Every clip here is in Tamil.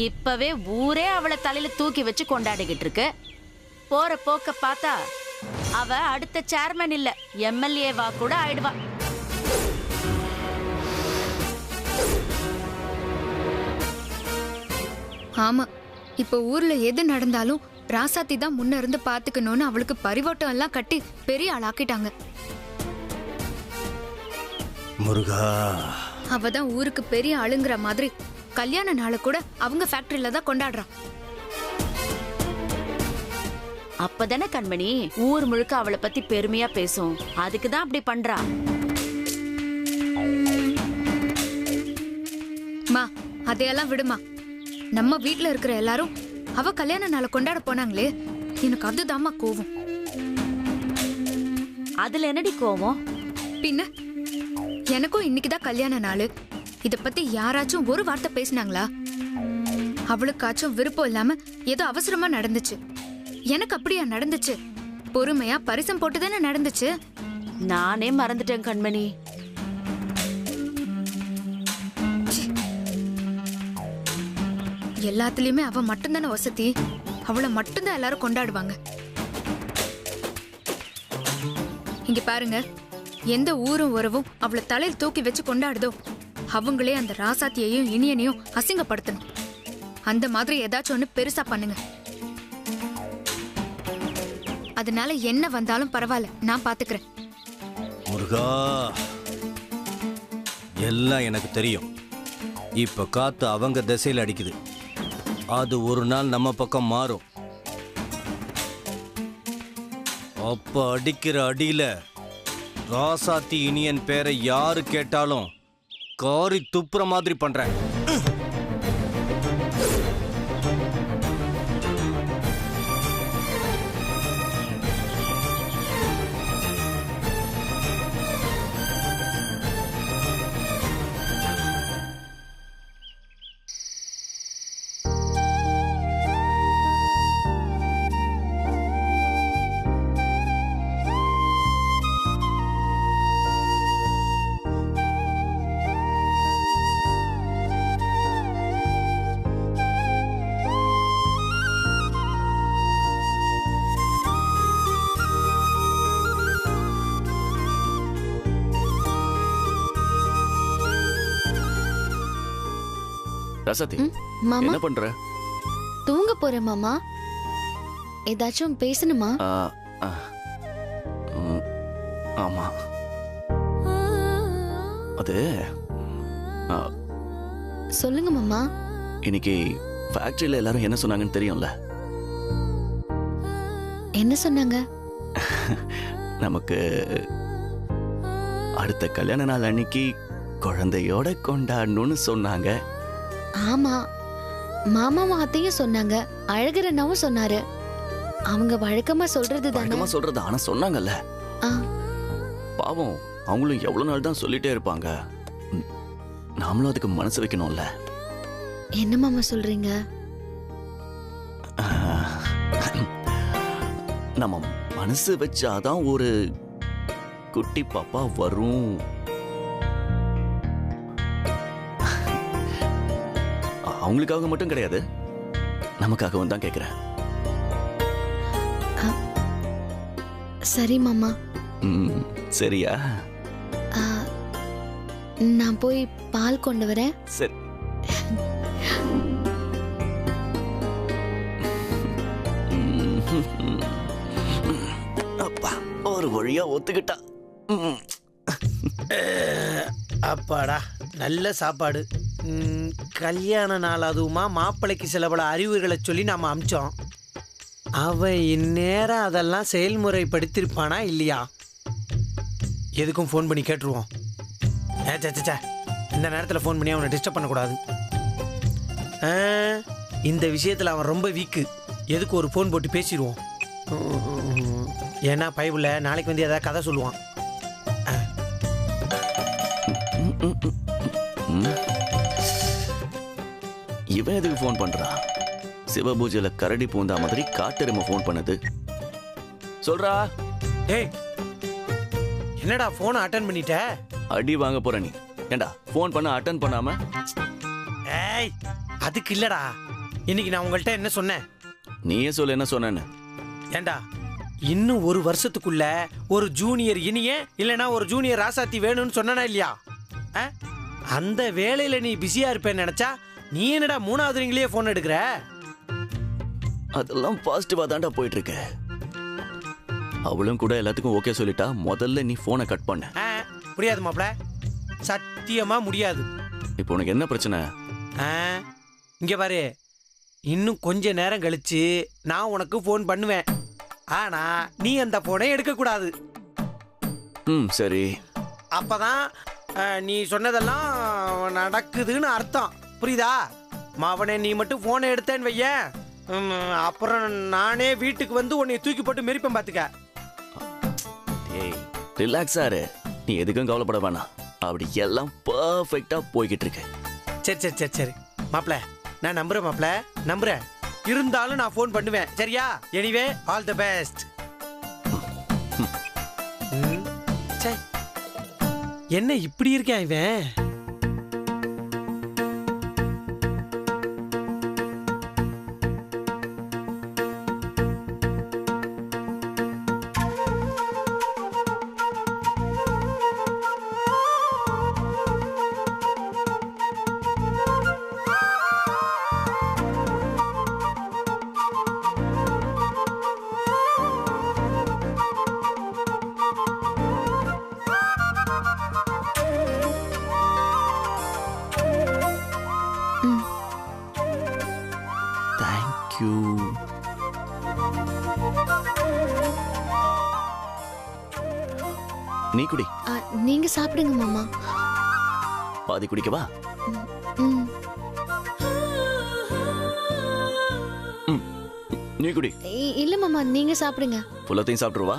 இப்பவே ஊரே அவளை தலையில தூக்கி வச்சு கொண்டாடிக்கிட்டு இருக்கு. போற போக்க பார்த்தா அவ அடுத்த சேர்மன் இல்ல, எம்எல்ஏவா கூட ஆயிடுவா. ஆமா, இப்ப ஊர்ல எது நடந்தாலும் ராசாத்தி தான் முன்ன இருந்து பாத்துக்கணும்னு அவளுக்கு பரிவோட்டம் எல்லாம் கட்டி பெரிய ஆளாக்கிட்டாங்க. முருகா, அவதான் ஊருக்கு பெரிய ஆளுங்கிற மாதிரி கல்யாண நாளை கூட அவங்க ஃபேக்டரியில தான் கொண்டாடுறான். அப்பதானே கண்மணி ஊர் முழுக்க அவளை பத்தி பெருமையா பேசும். அதுக்குதான் அப்படி பண்றா. மா, அதையெல்லாம் விடுமா. நம்ம வீட்ல இருக்கிற எல்லாரும் அவ கல்யாண நாளை கொண்டாட போனாங்களே, எனக்கு அதுதாம்மா கோவம். அதுல என்னடி கோவம்? பின்ன எனக்கும் இன்னைக்குதான் கல்யாண நாள். இத பத்தி யாராச்சும் ஒரு வார்த்தை பேசினாங்களா? அவளுக்காச்சும் விருப்பம் இல்லாம ஏதோ அவசரமா நடந்துச்சு. எனக்கு அப்படியா நடந்துச்சு? பொறுமையா பரிசம் போட்டுதானே நடந்துச்சு. நானே மறந்துட்டேன் கண்மணி. எல்லாத்துலயுமே அவ மட்டும்தானே வசதி. அவளை மட்டும்தான் எல்லாரும் கொண்டாடுவாங்க. இங்க பாருங்க, எந்த ஊரும் உறவும் அவளை தலையில் தூக்கி வச்சு கொண்டாடுதோ அவங்களே அந்த ராசாத்தியையும் இனியனையும் அசிங்கப்படுத்தணும். அந்த மாதிரி ஏதாச்சும் ஒண்ணு பெருசா பண்ணுங்க. அதனால என்ன வந்தாலும் பரவாயில்ல, நான் பாத்துக்கிறேன். முருகா, எல்லாம் எனக்கு தெரியும். இப்ப காத்து அவங்க திசையில் அடிக்குது. அது ஒரு நாள் நம்ம பக்கம் மாறும். அப்ப அடிக்கிற அடியில ராசாத்தி இனியன் பேரை யாரு கேட்டாலும் காரி துப்புற மாதிரி பண்றேன். ரசதி, மாமா என்ன பண்ற? தூங்க போறேன் மாமா. ஏதாச்சும் பேசணுமா? ஆமா, அது சொல்லுங்க மாமா. இன்னைக்கு ஃபேக்டரியில எல்லாரும் என்ன சொன்னாங்கன்னு தெரியும்ல? என்ன சொன்னாங்க? நமக்கு அடுத்த கல்யாண நாள் அன்னைக்கு குழந்தையோட கொண்டாடணும்னு சொன்னாங்க. ஆமா, மாமாவும் அத்தையும் சொன்னாங்க. அழகரனாவும் சொன்னாரு. அவங்க வழக்கமா சொல்றது தானே. வழக்கமா சொல்றது, ஆனா சொன்னாங்கல்ல. பாவம், அவங்களும் எவ்வளவு நாள் தான் சொல்லிட்டே இருப்பாங்க. நாமளும் அதுக்கு மனசு வைக்கணும்ல. என்ன மாமா சொல்றீங்க? நம்ம மனசு வச்சாதான் ஒரு குட்டி பாப்பா வரும். அவங்களுக்காக மட்டும் கிடையாது, நமக்காகவும் தான் கேட்கிறேன். சரி மாமா. சரியா? நான் போய் பால் கொண்டு வரேன். சரி. அப்பா, ஒரு வழியா ஒத்துக்கிட்டா. அப்பாடா, நல்ல சாப்பாடு. கல்யாண நாள் அதுவுமா மாப்பிள்ளைக்கு சில பல அறிவுரைகளை சொல்லி நாம் அமிச்சோம். அவன் இந்நேரம் அதெல்லாம் செயல்முறைப்படுத்திருப்பானா இல்லையா? எதுக்கும் ஃபோன் பண்ணி கேட்டுருவோம். இந்த நேரத்தில் ஃபோன் பண்ணி அவனை டிஸ்டர்ப் பண்ணக்கூடாது. இந்த விஷயத்தில் அவன் ரொம்ப வீக்கு. எதுக்கு ஒரு ஃபோன் போட்டு பேசிடுவோம். ஏன்னா பைபிள் நாளைக்கு வந்து ஏதாவது கதை சொல்லுவான். இவன் எதுக்கு ஃபோன் பண்றா? சிவபூஜையில கரடி பூந்தா மாதிரி காட்டெருமை ஃபோன் பண்ணுது. சொல்றா. ஏய், என்னடா ஃபோனை அட்டன் பண்ணிட்ட? அடி வாங்க போற நீ. ஏண்டா ஃபோன் பண்ண அட்டன் பண்ணாம? ஏய், அதுக்கு இல்லடா, இன்னைக்கு நான் உங்கள்கிட்ட என்ன சொன்னேன்? நீயே சொல்லு என்ன சொன்னேன்னு. ஏண்டா, இன்னும் ஒரு வருஷத்துக்குள்ள ஒரு ஜூனியர் இனிய இல்லைன்னா ஒரு ஜூனியர் ராசாத்தி வேணும்னு சொன்னா இல்லையா? அந்த வேலையில நீ பிஸியா இருப்பேன்னு நினைச்சா நீ என்னடா 3வது ரிங்லயே போன் எடுக்கிற? அதெல்லாம் பாசிட்டிவா தான்டா போயிட்டு இருக்கு. அவளும் கூட எல்லாத்துக்கும் ஓகே சொல்லிட்டா முதல்ல நீ போனை கட் பண்ண. முடியாது மாப்ள, சத்தியமா முடியாது. இப்போ உனக்கு என்ன பிரச்சனை? இங்க பாரு, இன்னும் கொஞ்ச நேரம் கழிச்சு நான் உனக்கு போன் பண்ணுவேன். ஆனா நீ அந்த போனை எடுக்க கூடாது. சரி. அப்பதான் நீ சொன்னதெல்லாம் நடக்குதுன்னு அர்த்தம். புரியுதா? மாவனே, நீ மட்டும் போனை எடுத்தேன்னு வைய, அப்புறம் நானே வீட்டுக்கு வந்து உன்னை தூக்கி போட்டு மெரிப்பேன் பாத்துக்க. ஏய், ரிலாக்ஸா இரு. நீ எதுக்கும் கவலைப்பட வேணாம். அப்படி எல்லாம் பர்ஃபெக்ட்டா போய்கிட்டு இருக்கு. சரி சரி சரி சரி மாப்ள, நான் நம்புறேன் மாப்ள, நம்புறேன். இருந்தாலும் நான் ஃபோன் பண்ணுவேன், சரியா? Anyway, all the best. என்ன இப்படி இருக்கேன் இவன்? நீ குடி. நீங்க சாப்பிடுங்க மாமா. பாதி குடிக்கவா? நீ குடி. இல்ல மாமா, நீங்க சாப்பிடுங்க. புல்லத்தையும் சாப்பிட்டுருவா?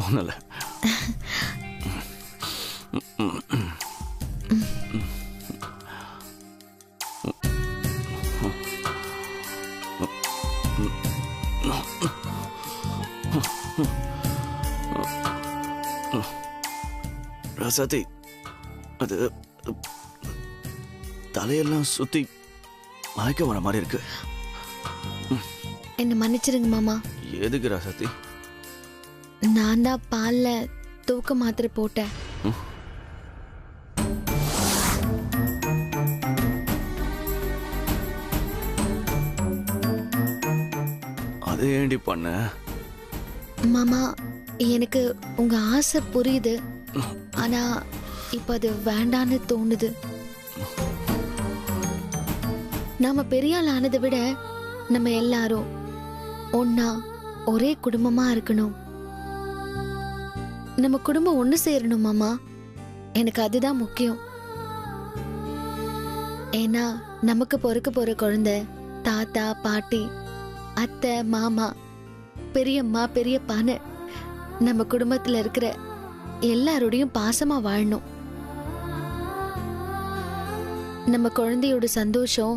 ஒன்றும் ராசாத்தி, அது தலையெல்லாம் சுத்தி மயக்க வர மாதிரி இருக்கு. என்ன மன்னிச்சிருங்க மாமா. எதுக்கு ராசாத்தி? நான் தான் பால்ல தூக்க மாத்திரை போட்டேன். அது ஏண்டி பண்ண? மாமா, எனக்கு உங்க ஆசை புரியுது. ஆனா இப்ப அது வேண்டான்னு தோணுது. நாம பெரிய ஆள் ஆனதை விட நம்ம எல்லாரும் ஒன்னா ஒரே குடும்பமா இருக்கணும். நம்ம குடும்பம் ஒண்ணு சேரணும் மாமா. எனக்கு அதுதான் முக்கியம். ஏன்னா நமக்கு பொறுக்க போற குழந்தை தாத்தா, பாட்டி, அத்தை, மாமா, பெரியம்மா, பெரியப்பான்னு நம்ம குடும்பத்துல இருக்கிற எல்லாரோடையும் பாசமா வாழணும். நம்ம குழந்தையோட சந்தோஷம்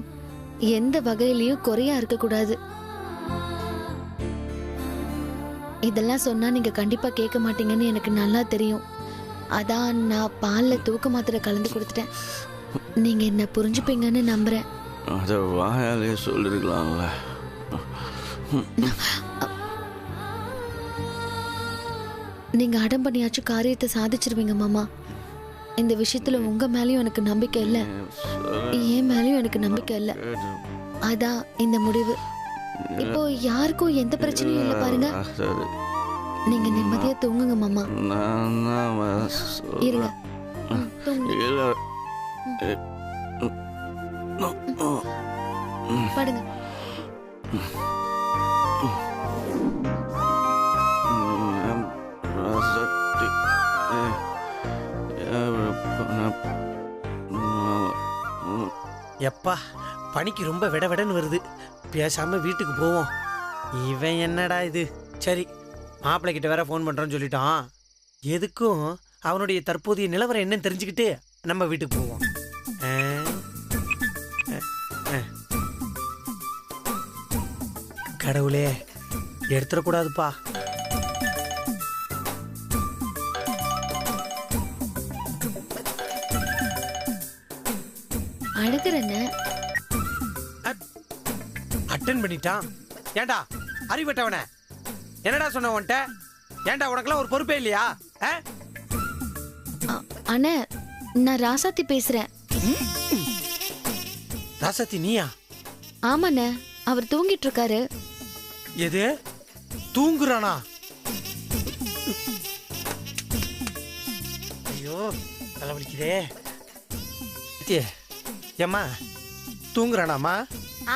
எந்த வகையிலயும் குறையா இருக்க கூடாது. இதெல்லாம் சொன்னா நீங்க கண்டிப்பா கேட்க மாட்டீங்கன்னு எனக்கு நல்லா தெரியும். அதான் நான் பால்ல தூக்க மாத்திரை கலந்து கொடுத்துட்டேன். நீங்க என்ன புரிஞ்சுப்பீங்கன்னு நம்புறேன். அத வாயாலே சொல்லிருக்கலாம்ல. நீங்க அடம் பண்ணியாச்சும் காரியத்தை சாதிச்சிருவீங்க மாமா. இந்த விஷயத்துல உங்க மேலயும் எனக்கு நம்பிக்கை இல்ல, என் மேலயும் எனக்கு நம்பிக்கை இல்ல. அதான் இந்த முடிவு. இப்போ யாருக்கும் எந்த பிரச்சனையும் இல்லை பாருங்க. சரி. நீங்க நிம்மதியா தூங்குங்க மாமா. இருங்க. தூங்குங்க. இல்ல. படுங்க. எப்பா பனிக்கு ரொம்ப விட விடன்னு வருது. பேசாம வீட்டுக்கு போவோம். இவன் என்னடா இது? சரி, மாப்பிள்ளை கிட்ட வேற ஃபோன் பண்றோன்னு சொல்லிட்டான். எதுக்கும் அவனுடைய தற்போதைய நிலவரம் என்னன்னு தெரிஞ்சுக்கிட்டு நம்ம வீட்டுக்கு போவோம். கடவுளே, எடுத்துடக்கூடாதுப்பா. அழுகிறேன்னு அட்டன் பண்ணிட்டான். ஏண்டா அறிவட்டவன, என்னடா சொன்ன உன்ட்ட? ஏண்டா உனக்கெல்லாம் ஒரு பொறுப்பே இல்லையா? அண்ணே, நான் ராசாத்தி பேசுறேன். ராசாத்தி நீயா? ஆமாண்ணே, அவர் தூங்கிட்டு இருக்காரு. எது தூங்குறானா? ஐயோ தலைவலிக்குதே. ஏம்மா தூங்குறானாம்மா?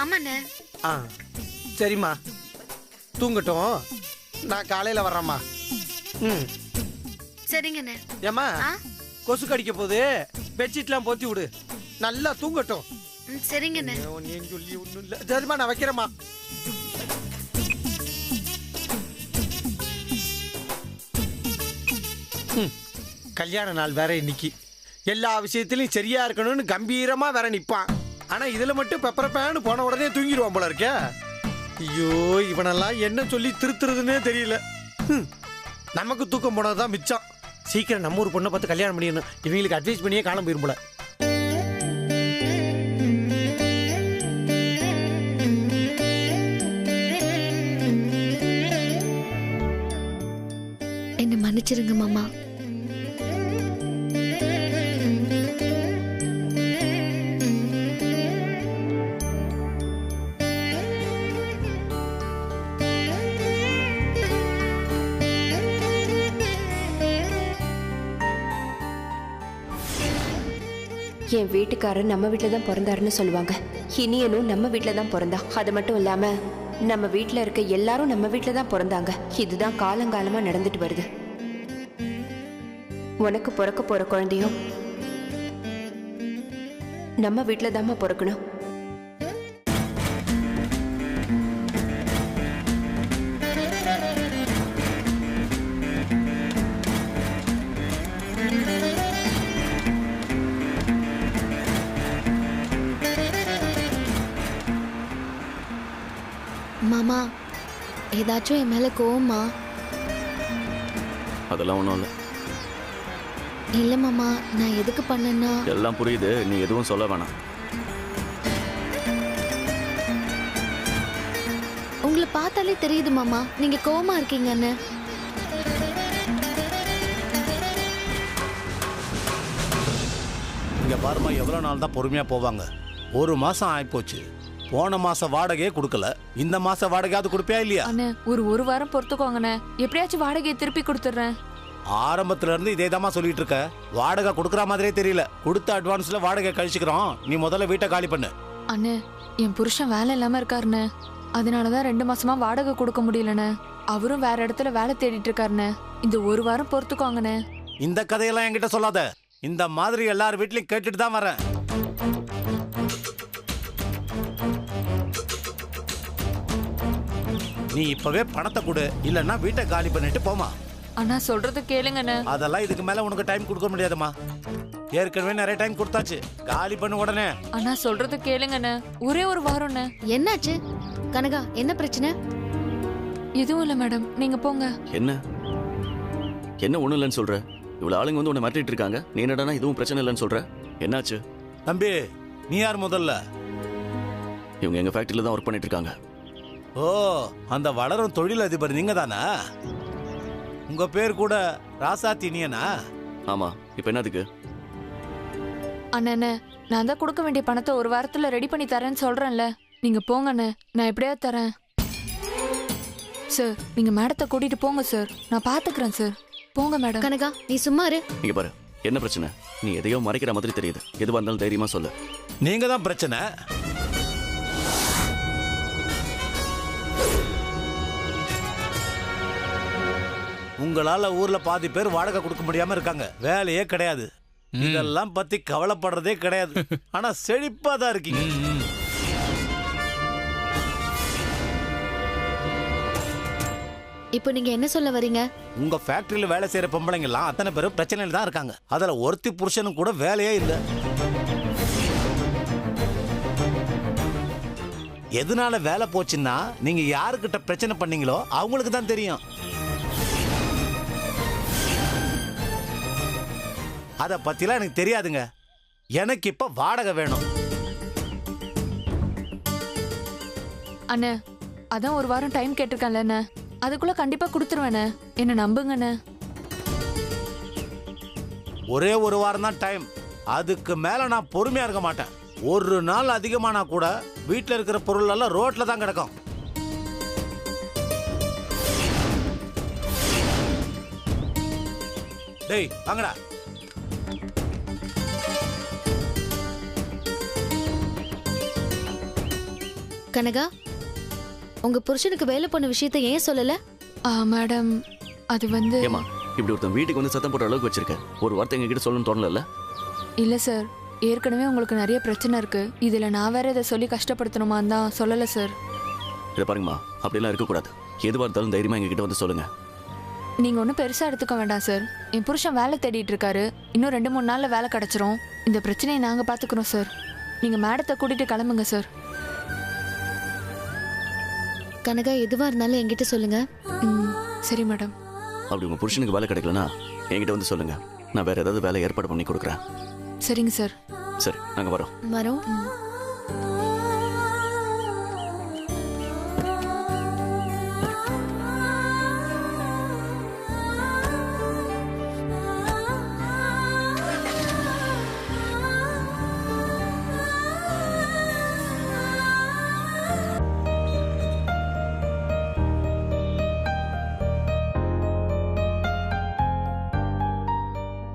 ஆமாண்ணே. ஆ சரிம்மா, தூங்கட்டும். நான் காலையில் வர்றேம்மா. ம் சரிங்கண்ணே. ஏம்மா, கொசு கடிக்க போது பெட்ஷீட்லாம் போத்தி விடு. நல்லா தூங்கட்டும். சரிங்கண்ணே. ஒன்னையும் சொல்லி ஒன்றும் இல்லை. சரிம்மா, நான் வைக்கிறேம்மா. கல்யாண நாள் வேற இன்னைக்கு. எல்லா விஷயத்திலையும் சரியா இருக்கணும்னு கம்பீரமா வேற நிப்பான். ஆனா இதுல மட்டும் பெப்பரப்பேன்னு போன உடனே தூங்கிடுவான் போல இருக்க. ஐயோ, இவனெல்லாம் என்ன சொல்லி திருத்துறதுன்னே தெரியல. நமக்கு தூக்கம் போனதுதான் மிச்சம். சீக்கிரம் நம்ம ஒரு பொண்ணை பார்த்து கல்யாணம் பண்ணிடணும். இவங்களுக்கு அட்வைஸ் பண்ணியே காலம் போயிரும் போல. என்ன மன்னிச்சிருங்க மாமா. என் வீட்டுக்காரர் நம்ம வீட்டில் தான் பிறந்தாருன்னு சொல்லுவாங்க. இனியனும் நம்ம வீட்டில் தான் பிறந்தா. அது மட்டும் இல்லாம நம்ம வீட்டில் இருக்க எல்லாரும் நம்ம வீட்டில் தான் பிறந்தாங்க. இதுதான் காலங்காலமா நடந்துட்டு வருது. உனக்கு பிறக்க போற குழந்தையும் நம்ம வீட்டில் தாம்மா பிறக்கணும். மாமா, ஏதாச்சும் என் மேல கோவமா? அதெல்லாம் ஒன்றும் இல்லை. இல்ல மாமா, நான் எதுக்கு பண்ணேன்னா... எல்லாம் புரியுது, நீ எதுவும் சொல்ல வேணாம். உங்களை பார்த்தாலே தெரியுது மாமா, நீங்க கோவமா இருக்கீங்கன்னு. இங்க பாருமா, எவ்வளவு நாள் தான் பொறுமையா போவாங்க? ஒரு மாசம் ஆயிப்போச்சு. போன மாசம் வாடகையே கொடுக்கல. இந்த மாசம் வாடகையாவது கொடுப்பியா இல்லையா? அண்ணே, ஒரு வாரம் பொறுத்துக்கோங்கண்ணே. எப்படியாச்சும் வாடகையை திருப்பி கொடுத்துட்றேன். ஆரம்பத்துல இருந்து இதேதாம்மா சொல்லிட்டு இருக்க. வாடகை கொடுக்குற மாதிரியே தெரியல. கொடுத்த அட்வான்ஸ்ல வாடகை கழிச்சுக்கிறோம். நீ முதல்ல வீட்டை காலி பண்ணு. அண்ணே, என் புருஷன் வேலை இல்லாம இருக்காருண்ணே. அதனாலதான் 2 மாசமா வாடகை கொடுக்க முடியலண்ணே. அவரும் வேற இடத்துல வேலை தேடிட்டு இருக்காருண்ணே. இந்த ஒரு வாரம் பொறுத்துக்கோங்கண்ணே. இந்த கதையெல்லாம் என்கிட்ட சொல்லாத. இந்த மாதிரி எல்லார் வீட்லயும் கேட்டுட்டு தான் வரேன். நீ இப்பவே பணத்தை கொடு, இல்லன்னா வீட்டை காலி பண்ணிட்டு போமா. அண்ணா சொல்றது கேளுங்கண்ணே. அதெல்லாம் இதுக்கு மேல உனக்கு டைம் கொடுக்க முடியாதுமா. ஏற்கனவே நிறைய டைம் கொடுத்தாச்சு. காலி பண்ணு உடனே. அண்ணா சொல்றது கேளுங்கண்ணே. ஒரே ஒரு வாரம்ண்ணே. என்னாச்சு கனகா, என்ன பிரச்சனை? எதுவும் இல்ல மேடம், நீங்க போங்க. என்ன என்ன ஒண்ணும் இல்லைன்னு சொல்ற? இவ்வளவு ஆளுங்க வந்து உன்னை மாட்டிட்டு இருக்காங்க. நீ என்னடானா இதுவும் பிரச்சனை இல்லைன்னு சொல்ற? என்னாச்சு தம்பி? நீ யார் முதல்ல? இவங்க எங்க ஃபேக்டரியில தான் ஒர்க் பண்ணிட்டு இருக்காங்க. ஓ, அந்த வளரும் தொழிலதிபர் நீங்க தானா? உங்க பேர் கூட ராசாத்தி நீயனா? ஆமா. இப்ப என்னதுக்கு? அண்ணே, நான் தான் கொடுக்க வேண்டிய பணத்தை ஒரு வாரத்துல ரெடி பண்ணி தரேன்னு சொல்றேன்ல. நீங்க போங்க அண்ணே, நான் எப்படியாவது தரேன். சார் நீங்க மேடத்தை கூட்டிட்டு போங்க சார், நான் பாத்துக்கிறேன் சார். போங்க மேடம். கனகா நீ சும்மா இரு. இங்க பாரு, என்ன பிரச்சனை? நீ எதையோ மறைக்கிற மாதிரி தெரியுது. எதுவா இருந்தாலும் தைரியமா சொல்லு. நீங்க தான் பிரச்சனை. உங்களால ஊர்ல பாதி பேர் வாடகை கொடுக்க முடியாம இருக்காங்க, வேலையே கிடையாது. இதெல்லாம் பத்தி கவலைப்படுறதே கிடையாது. ஆனா செழிப்பா தான் இருக்கீங்க. இப்போ நீங்க என்ன சொல்ல வரீங்க? உங்க ஃபேக்டரியில வேலை செய்யற பொம்பளைங்க எல்லாம் அத்தனை பேரும் பிரச்சனையில தான் இருக்காங்க. அதுல ஒருத்தி புருஷனும் கூட வேலையே இல்லை. எதனால வேலை போச்சுன்னா நீங்க யாருக்கிட்ட பிரச்சனை பண்ணீங்களோ அவங்களுக்கு தான் தெரியும். அத பத்திலாம் எனக்கு தெரியாதுங்க. எனக்கு இப்ப வாடகை வேணும். அண்ணே, அதான் ஒரு வாரம் டைம் கேட்டிருக்கேன்ல அண்ணே, அதுக்குள்ள கண்டிப்பா கொடுத்துருவேண்ணே, என்ன நம்புங்கண்ணே. ஒரே ஒரு வாரம் தான் டைம். அதுக்கு மேல நான் பொறுமையா இருக்க மாட்டேன். ஒரு நாள் அதிகமானா கூட வீட்டில் இருக்கிற பொருள் எல்லாம் ரோட்ல தான் கிடக்கும். டேய் வாங்கடா. கனகா, உங்க புருஷனுக்கு வேலை பண்ண விஷயத்தை ஏன் சொல்லல? மேடம், அது வந்து ஏமா இப்படி ஒருத்தன் வீட்டுக்கு வந்து சத்தம் போடுற அளவுக்கு வச்சிருக்க, ஒரு வார்த்தை எங்ககிட்ட சொல்லணும்னு தோணல? இல்ல சார், ஏற்கனவே உங்களுக்கு நிறைய பிரச்சனை இருக்கு, இதுல நான் வேற இதை சொல்லி கஷ்டப்படுத்தணுமான்னு தான் சொல்லல சார். இதை பாருங்கம்மா, அப்படிலாம் இருக்கக்கூடாது. எதுவாக இருந்தாலும் தைரியமா எங்ககிட்ட வந்து சொல்லுங்க. நீங்க ஒன்றும் பெருசா எடுத்துக்க வேண்டாம் சார். என் புருஷன் வேலை தேடிட்டு இருக்காரு, இன்னும் 2-3 நாள்ல வேலை கிடைச்சிரும். இந்த பிரச்சனையை நாங்க பாத்துக்கிறோம் சார். நீங்க மேடத்தை கூட்டிட்டு கிளம்புங்க சார். கனகா, எதுவா இருந்தாலும் என்கிட்ட சொல்லுங்க. சரி மேடம். அப்படி உங்க புருஷனுக்கு வேலை கிடைக்கலனா என்கிட்ட வந்து சொல்லுங்க, நான் வேற ஏதாவது வேலை ஏற்பாடு பண்ணி கொடுக்குறேன். சரிங்க சார். சரி, நாங்க வரோம். வரோம்.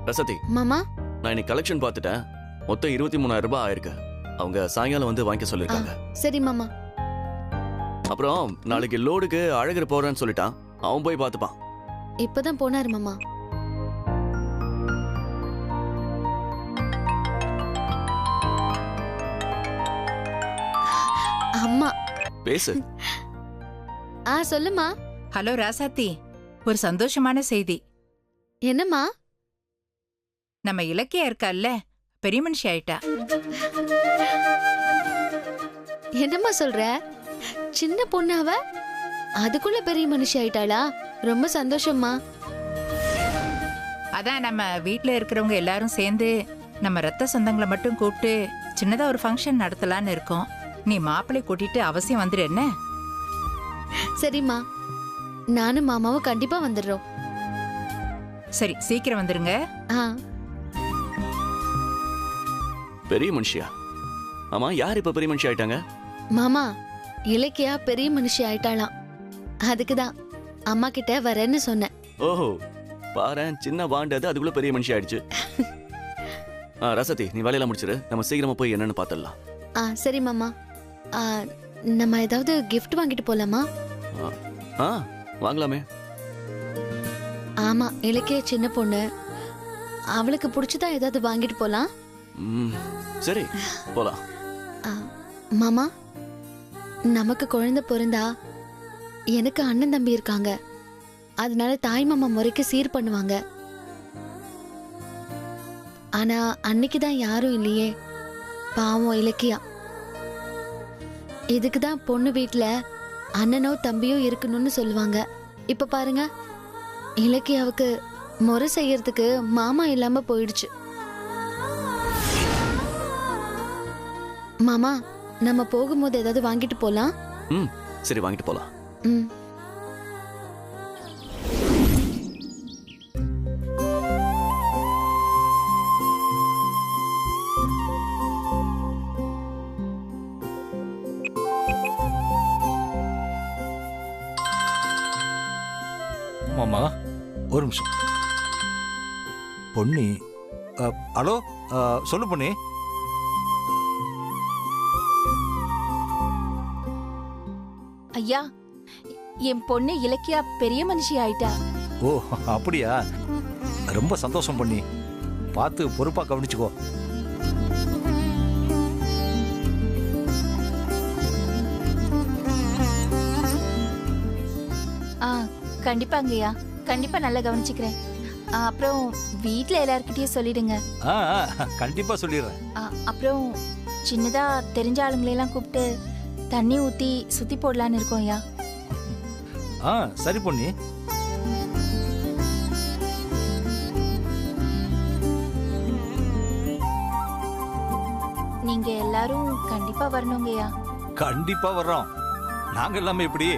ரசதி மாமா, நான் இன்னைக்கு கலெக்ஷன் பார்த்துட்டேன். மொத்தம் 23,000 ரூபாய் ஆயிருக்கு. அவங்க சாயங்காலம் வந்து வாங்கிக்க சொல்லிருக்காங்க. சரி மாமா. அப்புறம் நாளைக்கு லோடுக்கு அழகர் போறேன்னு சொல்லிட்டான், அவன் போய் பார்த்துப்பான். இப்பதான் போனாரு மாமா. அம்மா பேசு. சொல்லுமா. ஹலோ ராசாத்தி, ஒரு சந்தோஷமான செய்தி. என்னம்மா? நம்ம இலக்கியா இருக்கால்ல, பெரிய மனுஷி ஆயிட்டா. என்னம்மா சொல்ற? சின்ன பொண்ணு அவ, அதுக்குள்ள பெரிய மனுஷி ஆயிட்டாளா? ரொம்ப சந்தோஷம்மா. அதான் நம்ம வீட்ல இருக்கிறவங்க எல்லாரும் சேர்ந்து நம்ம ரத்த சொந்தங்களை மட்டும் கூப்பிட்டு சின்னதா ஒரு ஃபங்க்ஷன் நடத்தலான்னு இருக்கோம். நீ மாப்பிள்ளை கூட்டிட்டு அவசியம் வந்துடு என்ன? சரிம்மா, நானும் மாமாவும் கண்டிப்பா வந்துடுறோம். சரி, சீக்கிரம் வந்துருங்க. பெரிய மனுஷியா? ஆமா, யார் இப்ப பெரிய மனுஷி ஆயிட்டாங்க? மாமா, இலக்கியா பெரிய மனுஷி ஆயிட்டாளாம். அதுக்குதான் அம்மா கிட்ட வரேன்னு சொன்னேன். ஓஹோ, பாரேன், சின்ன வாண்டது அதுக்குள்ள பெரிய மனுஷி ஆயிடுச்சு. ரசதி, நீ வேலையெல்லாம் முடிச்சிரு, நம்ம சீக்கிரமா போய் என்னன்னு பாத்துடலாம். சரி மாமா. நம்ம ஏதாவது கிஃப்ட் வாங்கிட்டு போலாமா? வாங்கலாமே. ஆமா, இலக்கிய சின்ன பொண்ணு, அவளுக்கு பிடிச்சதா ஏதாவது வாங்கிட்டு போலாம். சரி, போலாம். மாமா, நமக்கு குழந்தை பிறந்தா எனக்கு அண்ணன் தம்பி இருக்காங்க, அதனால தாய் மாமா முறைக்கு சீர் பண்ணுவாங்க. ஆனா அன்னைக்குதான் யாரும் இல்லையே, பாவம் இலக்கியா. இதுக்குதான் பொண்ணு வீட்டுல அண்ணனோ தம்பியோ இருக்கணும்னு சொல்லுவாங்க. இப்ப பாருங்க, இலக்கியாவுக்கு முறை செய்யறதுக்கு மாமா இல்லாம போயிடுச்சு. மாமா, நம்ம போகும்போது ஏதாவது வாங்கிட்டு போலாம். சரி, வாங்கிட்டு போலாம். மாமா ஒரு நிமிஷம். பொன்னி, ஹலோ, சொல்லு பொன்னி. ஐயா, என் பொண்ணு இலக்கியா பெரிய மனுஷி ஆயிட்டா. ஓ அப்படியா? ரொம்ப சந்தோஷம் பொன்னி. பார்த்து பொறுப்பா கவனிச்சுக்கோ. கண்டிப்பாங்கய்யா, கண்டிப்பா நல்லா கவனிச்சுக்கிறேன். அப்புறம் வீட்ல எல்லார்கிட்டயும் சொல்லிடுங்க. கண்டிப்பா சொல்லிடுறேன். அப்புறம் சின்னதா தெரிஞ்ச ஆளுங்களெல்லாம் கூப்பிட்டு தண்ணி ஊத்தி சுத்தி போடலான்னு இருக்கோம் ஐயா. சரி பொன்னி. நீங்க எல்லாரும் கண்டிப்பா வரணுங்கய்யா. கண்டிப்பா வர்றோம். நாங்க எல்லாமே எப்படி